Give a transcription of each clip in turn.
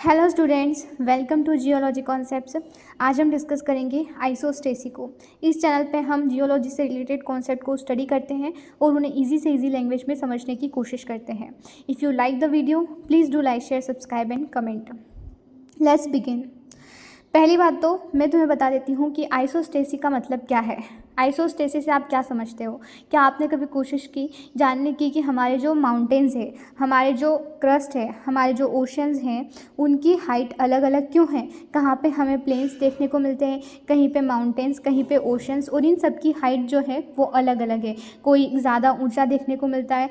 Hello students, welcome to geology concepts. आज हम discuss करेंगे आइसोस्टेसी को। इस चैनल पे हम जियोलॉजी से रिलेटेड कॉन्सेप्ट को स्टडी करते हैं और उन्हें इजी से इजी लैंग्वेज में समझने की कोशिश करते हैं। If you like the video please do like, share, subscribe and comment. Let's begin. पहली बात तो मैं तुम्हें बता देती हूँ कि आइसोस्टेसी का मतलब क्या है। आइसोस्टेसिस से आप क्या समझते हो? क्या आपने कभी कोशिश की जानने की कि हमारे जो माउंटेन्स है, हमारे जो क्रस्ट है, हमारे जो ओशंस हैं, उनकी हाइट अलग अलग क्यों है? कहाँ पे हमें प्लेन्स देखने को मिलते हैं, कहीं पे माउंटेन्स, कहीं पे ओशंस, और इन सब की हाइट जो है वो अलग अलग है। कोई ज़्यादा ऊंचा देखने को मिलता है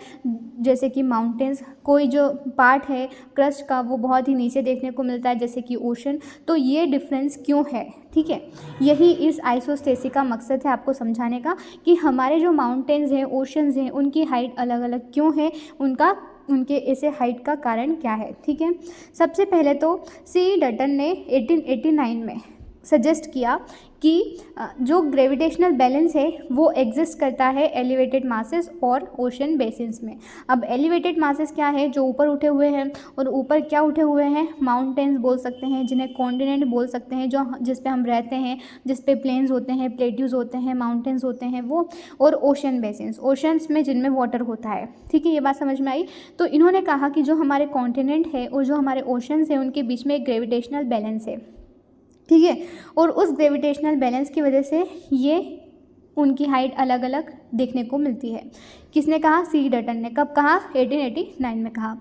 जैसे कि माउंटेन्स, कोई जो पार्ट है क्रस्ट का वो बहुत ही नीचे देखने को मिलता है जैसे कि ओशन। तो ये डिफरेंस क्यों है? ठीक है, यही इस आइसोस्टेसी का मकसद है आपको समझाने का कि हमारे जो माउंटेन्स हैं, ओशंस हैं, उनकी हाइट अलग अलग क्यों है, उनके ऐसे हाइट का कारण क्या है। ठीक है, सबसे पहले तो सी डटन ने 1889 में सजेस्ट किया कि जो ग्रेविटेशनल बैलेंस है वो एग्जिस्ट करता है एलिवेटेड मासेस और ओशन बेसिन्स में। अब एलिवेटेड मासेस क्या है? जो ऊपर उठे हुए हैं, और ऊपर क्या उठे हुए हैं? माउंटेन्स बोल सकते हैं, जिन्हें कॉन्टिनेंट बोल सकते हैं, जो जिस पे हम रहते हैं, जिस पे प्लेन्स होते हैं, प्लेट्यूज होते हैं, माउंटेन्स होते हैं वो, और ओशन बेसिन्स, ओशंस में जिनमें वाटर होता है। ठीक है, ये बात समझ में आई। तो इन्होंने कहा कि जो हमारे कॉन्टिनेंट है और जो हमारे ओशंस हैं उनके बीच में एक ग्रेविटेशनल बैलेंस है। ठीक है, और उस ग्रेविटेशनल बैलेंस की वजह से ये उनकी हाइट अलग अलग देखने को मिलती है। किसने कहा? सी डटन ने। कब कहा? 1889 में कहा।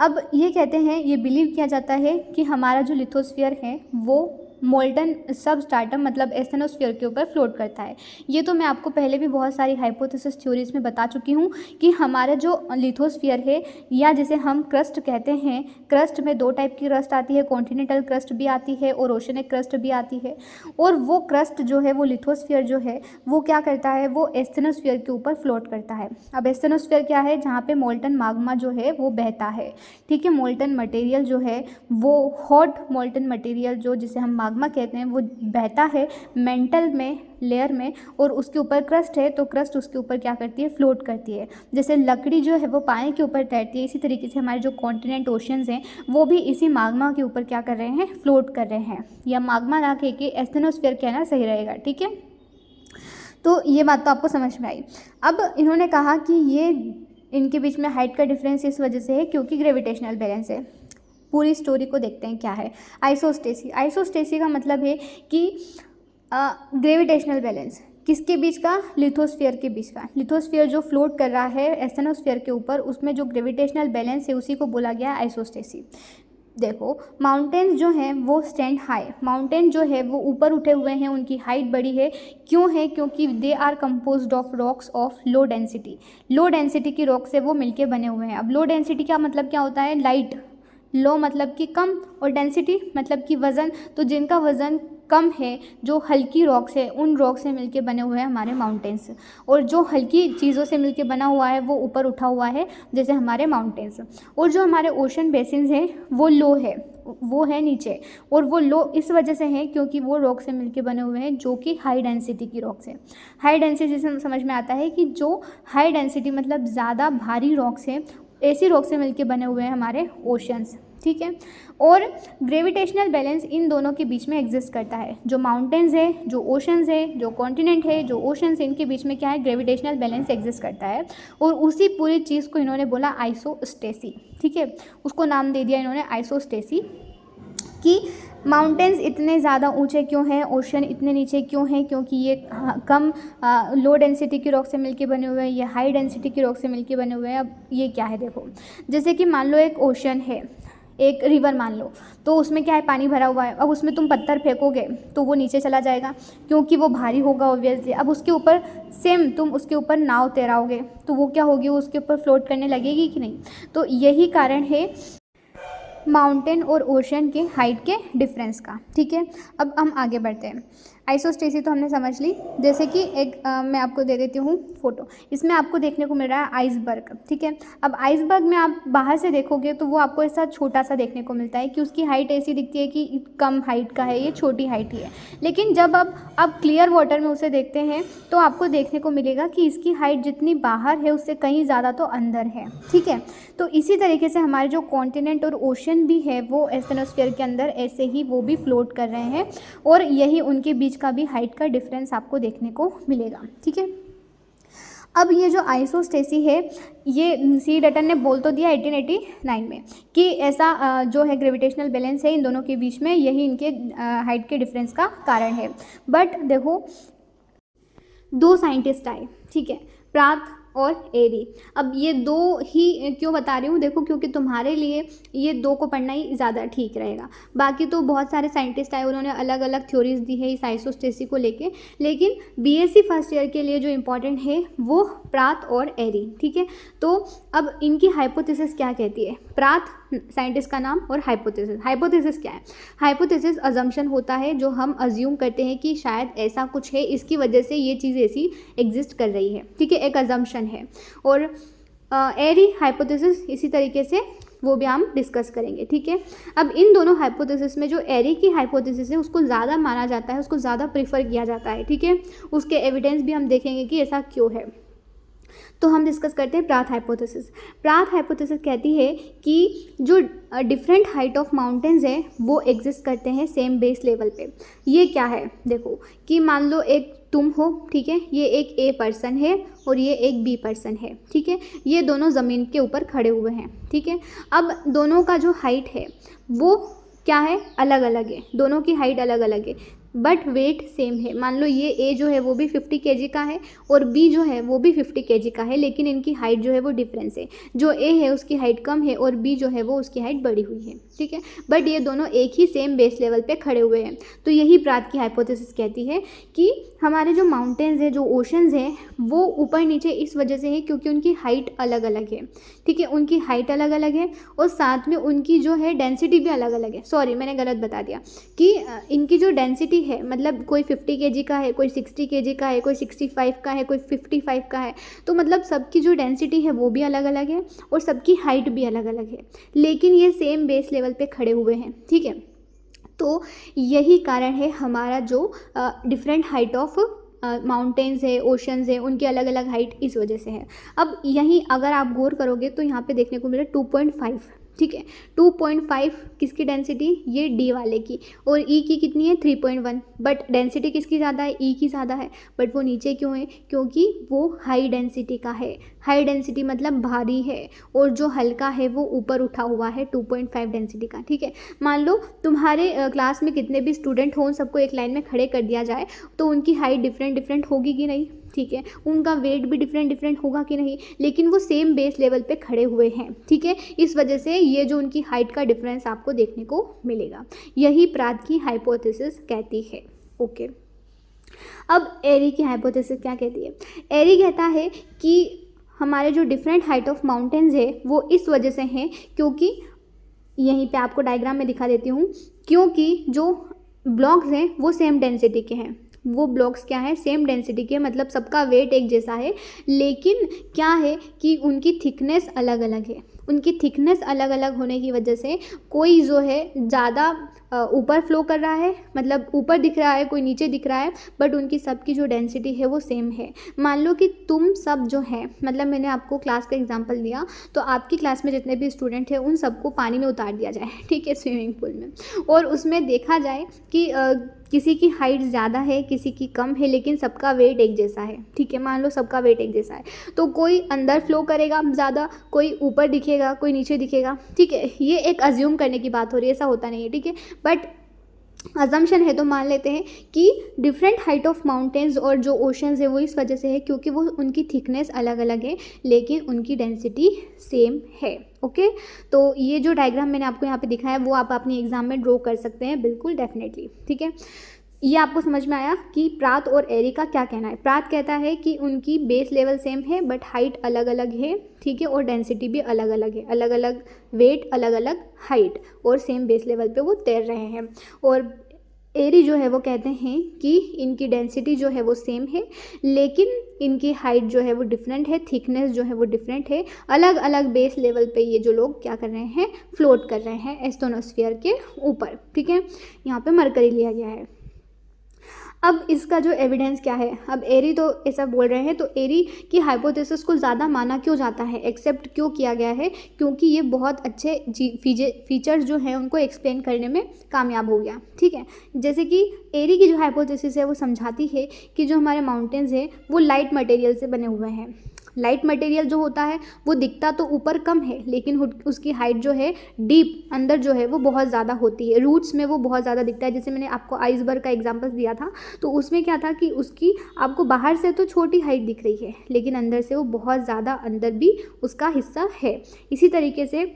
अब ये कहते हैं, ये बिलीव किया जाता है कि हमारा जो लिथोस्फीयर है वो मोल्टन सबस्ट्रेटम मतलब एस्थेनोस्फीयर के ऊपर फ्लोट करता है। ये तो मैं आपको पहले भी बहुत सारी हाइपोथेसिस थ्योरीज में बता चुकी हूँ कि हमारा जो लिथोस्फीयर है, या जिसे हम क्रस्ट कहते हैं, क्रस्ट में दो टाइप की क्रस्ट आती है, कॉन्टिनेंटल क्रस्ट भी आती है और ओशनिक क्रस्ट भी आती है। और वो क्रस्ट जो है, वो लिथोस्फीयर जो है वो क्या करता है? वो एस्थेनोस्फीयर के ऊपर फ्लोट करता है। अब एस्थेनोस्फीयर क्या है? जहाँ पे मोल्टन माग्मा जो है वो बहता है। ठीक है, मोल्टन मटेरियल जो है वो हॉट मोल्टन मटेरियल जो जिसे हम माग्मा कहते हैं वो बहता है मेंटल में, लेयर में, और उसके ऊपर क्रस्ट है तो क्रस्ट उसके ऊपर क्या करती है? फ्लोट करती है। जैसे लकड़ी जो है वो पानी के ऊपर तैरती है, इसी तरीके से हमारे जो कॉन्टिनेंट ओशंस हैं वो भी इसी माग्मा के ऊपर क्या कर रहे हैं? फ्लोट कर रहे हैं। या माग्मा ना कह के एस्थेनोस्फीयर कहना सही रहेगा। ठीक है, तो ये बात तो आपको समझ में आई। अब इन्होंने कहा कि ये इनके बीच में हाइट का डिफरेंस इस वजह से है क्योंकि ग्रेविटेशनल बैलेंस है। पूरी स्टोरी को देखते हैं क्या है आइसोस्टेसी। आइसोस्टेसी का मतलब है कि ग्रेविटेशनल बैलेंस किसके बीच का? लिथोस्फीयर के बीच का। लिथोस्फीयर जो फ्लोट कर रहा है एस्थेनोस्फीयर के ऊपर, उसमें जो ग्रेविटेशनल बैलेंस है उसी को बोला गया है आइसोस्टेसी। देखो, माउंटेन्स जो हैं वो स्टैंड हाई, माउंटेन जो है वो ऊपर उठे हुए हैं, उनकी हाइट बड़ी है। क्यों है? क्योंकि they are composed of rocks of low density. Low density की रॉक से वो मिलके बने हुए हैं। अब लो डेंसिटी का मतलब क्या होता है? लाइट। लो मतलब कि कम, और डेंसिटी मतलब कि वज़न। तो जिनका वज़न कम है, जो हल्की रॉक्स है, उन रॉक से मिलके बने हुए हैं हमारे माउंटेन्स। और जो हल्की चीज़ों से मिलके बना हुआ है वो ऊपर उठा हुआ है जैसे हमारे माउंटेन्स। और जो हमारे ओशन बेसिन्स हैं वो लो है, वो है नीचे। और वो लो इस वजह से है क्योंकि वो रॉक से मिलके बने हुए हैं जो कि हाई डेंसिटी की रॉक्स है। हाई डेंसिटी से समझ में आता है कि जो हाई डेंसिटी मतलब ज़्यादा भारी रॉक्स हैं, ऐसी रॉक से मिलके बने हुए हैं हमारे ओशंस। ठीक है, और ग्रेविटेशनल बैलेंस इन दोनों के बीच में एग्जिस्ट करता है। जो माउंटेन्स है, जो ओशंस है, जो कॉन्टिनेंट है, जो ओशंस, इनके बीच में क्या है? ग्रेविटेशनल बैलेंस एग्जिस्ट करता है। और उसी पूरी चीज़ को इन्होंने बोला आइसोस्टेसी। ठीक है, उसको नाम दे दिया इन्होंने आइसोस्टेसी। कि माउंटेन्स इतने ज़्यादा ऊंचे क्यों हैं, ओशन इतने नीचे क्यों हैं? क्योंकि ये कम लो डेंसिटी की रॉक से मिलके बने हुए हैं, ये हाई डेंसिटी की रॉक से मिलके बने हुए हैं। अब ये क्या है? देखो, जैसे कि मान लो एक ओशन है, एक रिवर मान लो, तो उसमें क्या है? पानी भरा हुआ है। अब उसमें तुम पत्थर फेंकोगे तो वो नीचे चला जाएगा क्योंकि वो भारी होगा ऑब्वियसली। अब उसके ऊपर सेम तुम उसके ऊपर नाव तैराओगे तो वो क्या होगी? वो उसके ऊपर फ्लोट करने लगेगी कि नहीं? तो यही कारण है माउंटेन और ओशन के हाइट के डिफरेंस का। ठीक है, अब हम आगे बढ़ते हैं। आइसोस्टेसी तो हमने समझ ली। जैसे कि एक मैं आपको दे देती हूँ फोटो। इसमें आपको देखने को मिल रहा है आइसबर्ग। ठीक है, अब आइसबर्ग में आप बाहर से देखोगे तो वो आपको ऐसा छोटा सा देखने को मिलता है कि उसकी हाइट ऐसी दिखती है कि कम हाइट का है, ये छोटी हाइट ही है। लेकिन जब आप क्लियर वाटर में उसे देखते हैं तो आपको देखने को मिलेगा कि इसकी हाइट जितनी बाहर है उससे कहीं ज़्यादा तो अंदर है। ठीक है, तो इसी तरीके से हमारे जो कॉन्टिनेंट और ओशन ओशन भी है वो एस्टेनोस्फीयर के अंदर ऐसे ही वो भी फ्लोट कर रहे हैं, और यही उनके बीच का भी हाइट का डिफरेंस आपको देखने को मिलेगा। ठीक है, अब ये जो आइसोस्टेसी है, ये सी डटन ने बोल तो दिया 1889 में कि ऐसा जो है ग्रेविटेशनल बैलेंस है इन दोनों के बीच में, यही इनके हाइट के डिफरेंस का कारण है। बट देखो, दो साइंटिस्ट आए, ठीक है, प्रात और एरी। अब ये दो ही क्यों बता रही हूँ, देखो, क्योंकि तुम्हारे लिए ये दो को पढ़ना ही ज़्यादा ठीक रहेगा। बाकी तो बहुत सारे साइंटिस्ट आए, उन्होंने अलग अलग थ्योरीज दी है इस आइसोस्टेसी को लेके, लेकिन बीएससी फर्स्ट ईयर के लिए जो इम्पोर्टेंट है वो प्रात और एरी। ठीक है, तो अब इनकी हाइपोथेसिस क्या कहती है। प्रात साइंटिस्ट का नाम, और हाइपोथेसिस क्या है। हाइपोथेसिस अजम्पशन होता है, जो हम अज्यूम करते हैं कि शायद ऐसा कुछ है, इसकी वजह से ये चीज़ ऐसी एग्जिस्ट कर रही है। ठीक है, एक अजम्पशन है। और एरी हाइपोथेसिस इसी तरीके से वो भी हम डिस्कस करेंगे। ठीक है, अब इन दोनों हाइपोथेसिस में जो एरी की हाइपोथेसिस है उसको ज़्यादा माना जाता है, उसको ज़्यादा प्रीफर किया जाता है। ठीक है, उसके एविडेंस भी हम देखेंगे कि ऐसा क्यों है। तो हम डिस्कस करते हैं प्रात हाइपोथेसिस। प्रात हाइपोथेसिस कहती है कि जो डिफरेंट हाइट ऑफ माउंटेन्स है वो एग्जिस्ट करते हैं सेम बेस लेवल पे। ये क्या है, देखो कि मान लो एक तुम हो, ठीक है, ये एक ए पर्सन है और ये एक बी पर्सन है। ठीक है, ये दोनों ज़मीन के ऊपर खड़े हुए हैं। ठीक है, अब दोनों का जो हाइट है वो क्या है, अलग अलग है, दोनों की हाइट अलग अलग है, बट वेट सेम है। मान लो ये ए जो है वो भी 50 kg का है और बी जो है वो भी 50 kg का है, लेकिन इनकी हाइट जो है वो डिफरेंस है। जो ए है उसकी हाइट कम है और बी जो है वो उसकी हाइट बढ़ी हुई है। ठीक है, बट ये दोनों एक ही सेम बेस लेवल पे खड़े हुए हैं। तो यही प्रात की हाइपोथेसिस कहती है कि हमारे जो माउंटेन्स है, जो ओशंस हैं, वो ऊपर नीचे इस वजह से है क्योंकि उनकी हाइट अलग अलग है। ठीक है, उनकी हाइट अलग अलग है और साथ में उनकी जो है डेंसिटी भी अलग अलग है। सॉरी, मैंने गलत बता दिया कि इनकी जो डेंसिटी है, मतलब कोई 50 kg का है, कोई 60 kg का है, कोई 65 का है, कोई 55 का है, तो मतलब सबकी जो डेंसिटी है वो भी अलग अलग है और सबकी हाइट भी अलग अलग है, लेकिन ये सेम बेस लेवल पे खड़े हुए हैं। ठीक है, तो यही कारण है हमारा जो डिफरेंट हाइट ऑफ माउंटेन्स है, ओशंस है, उनकी अलग अलग हाइट इस वजह से है। अब यहीं अगर आप गौर करोगे तो यहाँ पे देखने को मिले 2.5। ठीक है, 2.5 किसकी डेंसिटी, ये डी वाले की, और ई की कितनी है 3.1, बट डेंसिटी किसकी ज़्यादा है, ई की ज़्यादा है, बट वो नीचे क्यों है, क्योंकि वो हाई डेंसिटी का है। हाई डेंसिटी मतलब भारी है, और जो हल्का है वो ऊपर उठा हुआ है 2.5 डेंसिटी का। ठीक है, मान लो तुम्हारे क्लास में कितने भी स्टूडेंट हों, सबको एक लाइन में खड़े कर दिया जाए तो उनकी हाइट डिफरेंट होगी कि नहीं। ठीक है, उनका वेट भी डिफरेंट होगा कि नहीं, लेकिन वो सेम बेस लेवल पे खड़े हुए हैं। ठीक है, इस वजह से ये जो उनकी हाइट का डिफरेंस आपको देखने को मिलेगा, यही प्रात की हाइपोथेसिस कहती है। ओके, अब एरी की हाइपोथेसिस क्या कहती है। एरी कहता है कि हमारे जो डिफरेंट हाइट ऑफ माउंटेन्स है वो इस वजह से हैं क्योंकि, यहीं पे आपको डायग्राम में दिखा देती हूँ, क्योंकि जो ब्लॉक्स हैं वो सेम डेंसिटी के हैं। वो ब्लॉक्स क्या है, सेम डेंसिटी के, मतलब सबका वेट एक जैसा है, लेकिन क्या है कि उनकी थिकनेस अलग अलग है। उनकी थिकनेस अलग अलग होने की वजह से कोई जो है ज़्यादा ऊपर फ्लो कर रहा है, मतलब ऊपर दिख रहा है, कोई नीचे दिख रहा है, बट उनकी सबकी जो डेंसिटी है वो सेम है। मान लो कि तुम सब जो है, मतलब मैंने आपको क्लास का एग्जांपल दिया, तो आपकी क्लास में जितने भी स्टूडेंट हैं उन सबको पानी में उतार दिया जाए, ठीक है, स्विमिंग पूल में, और उसमें देखा जाए कि किसी की हाइट ज़्यादा है, किसी की कम है, लेकिन सबका वेट एक जैसा है। ठीक है, मान लो सबका वेट एक जैसा है, तो कोई अंदर फ्लो करेगा ज़्यादा, कोई ऊपर दिखेगा, कोई नीचे दिखेगा। ठीक है, ये एक अज्यूम करने की बात हो रही है, ऐसा होता नहीं है। ठीक है, बट अजम्पशन है तो मान लेते हैं कि डिफरेंट हाइट ऑफ माउंटेन्स और जो ओशंस है वो इस वजह से है क्योंकि वो उनकी थिकनेस अलग अलग है, लेकिन उनकी डेंसिटी सेम है। ओके, तो ये जो डायग्राम मैंने आपको यहाँ पे दिखाया है वो आप अपने एग्जाम में ड्रॉ कर सकते हैं, बिल्कुल डेफिनेटली। ठीक है, ये आपको समझ में आया कि प्रात और एरी का क्या कहना है। प्रात कहता है कि उनकी बेस लेवल सेम है बट हाइट अलग अलग है। ठीक है, और डेंसिटी भी अलग अलग है, अलग अलग वेट, अलग अलग हाइट, और सेम बेस लेवल पे वो तैर रहे हैं। और एरी जो है वो कहते हैं कि इनकी डेंसिटी जो है वो सेम है, लेकिन इनकी हाइट जो है वो डिफरेंट है, थिकनेस जो है वो डिफरेंट है, अलग अलग बेस लेवल पे ये जो लोग क्या कर रहे हैं, फ्लोट कर रहे हैं एस्ट्रोनोस्फीयर के ऊपर। ठीक है, यहाँ पे मरकरी लिया गया है। अब इसका जो एविडेंस क्या है, अब एरी तो ऐसा बोल रहे हैं, तो एरी की हाइपोथेसिस को ज़्यादा माना क्यों जाता है, एक्सेप्ट क्यों किया गया है, क्योंकि ये बहुत अच्छे फीचर्स जो हैं उनको एक्सप्लेन करने में कामयाब हो गया। ठीक है, जैसे कि एरी की जो हाइपोथेसिस है वो समझाती है कि जो हमारे माउंटेन्स हैं वो लाइट मटेरियल से बने हुए हैं। लाइट मटेरियल जो होता है वो दिखता तो ऊपर कम है, लेकिन उसकी हाइट जो है डीप अंदर जो है वो बहुत ज़्यादा होती है, रूट्स में वो बहुत ज़्यादा दिखता है। जैसे मैंने आपको आइसबर्ग का एग्जांपल दिया था, तो उसमें क्या था कि उसकी आपको बाहर से तो छोटी हाइट दिख रही है, लेकिन अंदर से वो बहुत ज़्यादा अंदर भी उसका हिस्सा है। इसी तरीके से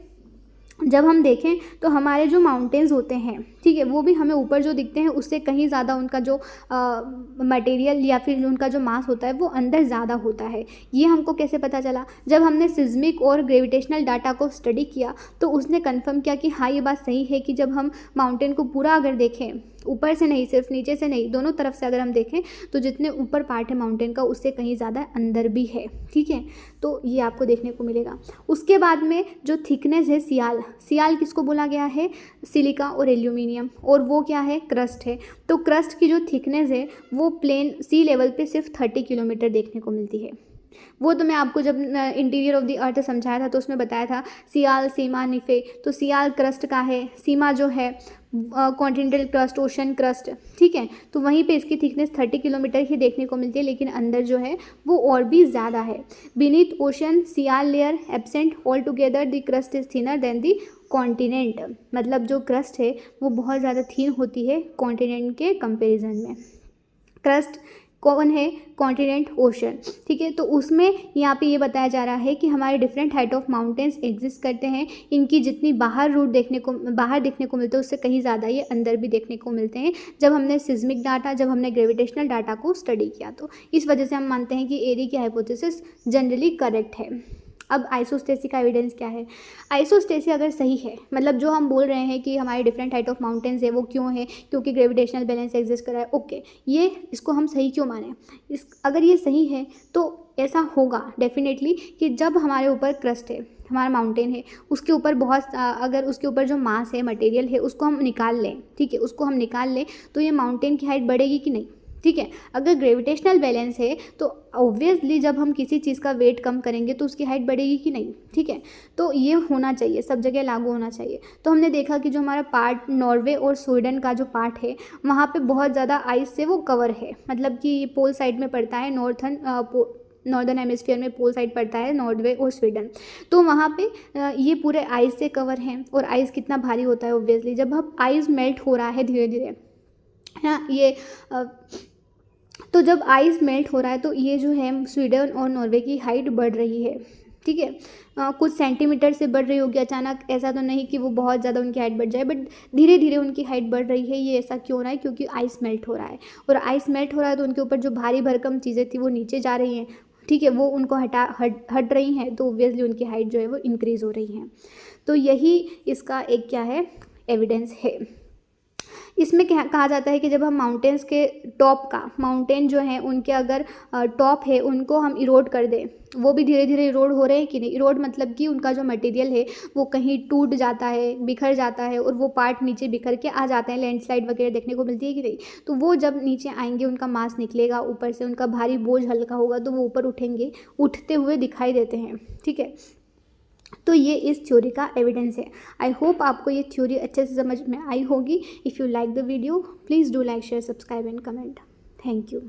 जब हम देखें तो हमारे जो माउंटेन्स होते हैं, ठीक है, वो भी हमें ऊपर जो दिखते हैं उससे कहीं ज़्यादा उनका जो मटेरियल या फिर उनका जो मास होता है वो अंदर ज़्यादा होता है। ये हमको कैसे पता चला, जब हमने सिस्मिक और ग्रेविटेशनल डाटा को स्टडी किया तो उसने कंफर्म किया कि हाँ ये बात सही है कि जब हम माउंटेन को पूरा अगर देखें, ऊपर से नहीं, सिर्फ नीचे से नहीं, दोनों तरफ से अगर हम देखें तो जितने ऊपर पार्ट है माउंटेन का उससे कहीं ज़्यादा अंदर भी है। ठीक है, तो ये आपको देखने को मिलेगा। उसके बाद में जो थिकनेस है सियाल किसको बोला गया है, सिलिका और एल्यूमिनियम, और वो क्या है, क्रस्ट है। तो क्रस्ट की जो थिकनेस है वो प्लेन सी लेवल पे सिर्फ 30 किलोमीटर देखने को मिलती है। वो तो मैं आपको जब इंटीरियर ऑफ द अर्थ समझाया था तो उसमें बताया था सियाल, सीमा, निफे। तो सियाल क्रस्ट का है, सीमा जो है कॉन्टिनेंटल क्रस्ट, ओशन क्रस्ट। ठीक है, तो वहीं पे इसकी थिकनेस 30 किलोमीटर ही देखने को मिलती है, लेकिन अंदर जो है वो और भी ज़्यादा है। Beneath ocean sial layer absent, all together the crust is thinner than the continent. मतलब जो क्रस्ट है वो बहुत ज़्यादा थीन होती है कॉन्टिनेंट के कंपेरिजन में। क्रस्ट कौन है, कॉन्टिनेंट, ओशन। ठीक है, तो उसमें यहाँ पे ये बताया जा रहा है कि हमारे different height of mountains exist करते हैं। इनकी जितनी बाहर देखने को मिलते हैं उससे कहीं ज़्यादा ये अंदर भी देखने को मिलते हैं। जब हमने सिस्मिक डाटा, जब हमने ग्रेविटेशनल डाटा को स्टडी किया, तो इस वजह से हम मानते हैं कि एरी की हाइपोथेसिस जनरली करेक्ट है। अब आइसोस्टेसी का एविडेंस क्या है। आइसोस्टेसी अगर सही है, मतलब जो हम बोल रहे हैं कि हमारे डिफरेंट हाइट ऑफ माउंटेन्स है वो क्यों है, क्योंकि ग्रेविटेशनल बैलेंस एग्जिस्ट कर रहा है, ओके, ये इसको हम सही क्यों माने। अगर ये सही है तो ऐसा होगा डेफिनेटली कि जब हमारे ऊपर क्रस्ट है, हमारा माउंटेन है, उसके ऊपर अगर उसके ऊपर जो मास है, मटेरियल है, उसको हम निकाल लें, ठीक है, उसको हम निकाल लें तो ये माउंटेन की हाइट बढ़ेगी कि नहीं। ठीक है, अगर ग्रेविटेशनल बैलेंस है तो ऑब्वियसली जब हम किसी चीज़ का वेट कम करेंगे तो उसकी हाइट बढ़ेगी कि नहीं। ठीक है, तो ये होना चाहिए, सब जगह लागू होना चाहिए। तो हमने देखा कि जो हमारा पार्ट नॉर्वे और स्वीडन का जो पार्ट है वहाँ पे बहुत ज़्यादा आइस से वो कवर है, मतलब कि पोल साइड में पड़ता है, नॉर्दर्न हेमिस्फीयर में पोल साइड पड़ता है नॉर्वे और स्वीडन। तो वहाँ पे ये पूरे आइस से कवर हैं, और आइस कितना भारी होता है ऑब्वियसली, जब हम आइस मेल्ट हो रहा है धीरे धीरे, है ना, तो जब आइस मेल्ट हो रहा है तो ये जो है स्वीडन और नॉर्वे की हाइट बढ़ रही है। ठीक है, कुछ सेंटीमीटर से बढ़ रही होगी अचानक, ऐसा तो नहीं कि वो बहुत ज़्यादा उनकी हाइट बढ़ जाए, बट धीरे धीरे उनकी हाइट बढ़ रही है। ये ऐसा क्यों हो रहा है, क्योंकि आइस मेल्ट हो रहा है, और आइस मेल्ट हो रहा है तो उनके ऊपर जो भारी भरकम चीज़ें थी वो नीचे जा रही हैं। ठीक है, वो उनको हट रही हैं, तो ऑब्वियसली उनकी हाइट जो है वो इंक्रीज़ हो रही है। तो यही इसका एक क्या है, एविडेंस है। इसमें कहा जाता है कि जब हम माउंटेन्स के टॉप का, माउंटेन जो है उनके अगर टॉप है उनको हम इरोड कर दें, वो भी धीरे धीरे इरोड हो रहे हैं कि नहीं। इरोड मतलब कि उनका जो मटेरियल है वो कहीं टूट जाता है, बिखर जाता है, और वो पार्ट नीचे बिखर के आ जाते हैं, लैंडस्लाइड वगैरह देखने को मिलती है कि नहीं। तो वो जब नीचे आएंगे उनका मास निकलेगा, ऊपर से उनका भारी बोझ हल्का होगा, तो वो ऊपर उठेंगे, उठते हुए दिखाई देते हैं। ठीक है, तो ये इस थ्योरी का एविडेंस है। आई होप आपको ये थ्योरी अच्छे से समझ में आई होगी। If you like the video please do like, share, subscribe and comment. Thank you.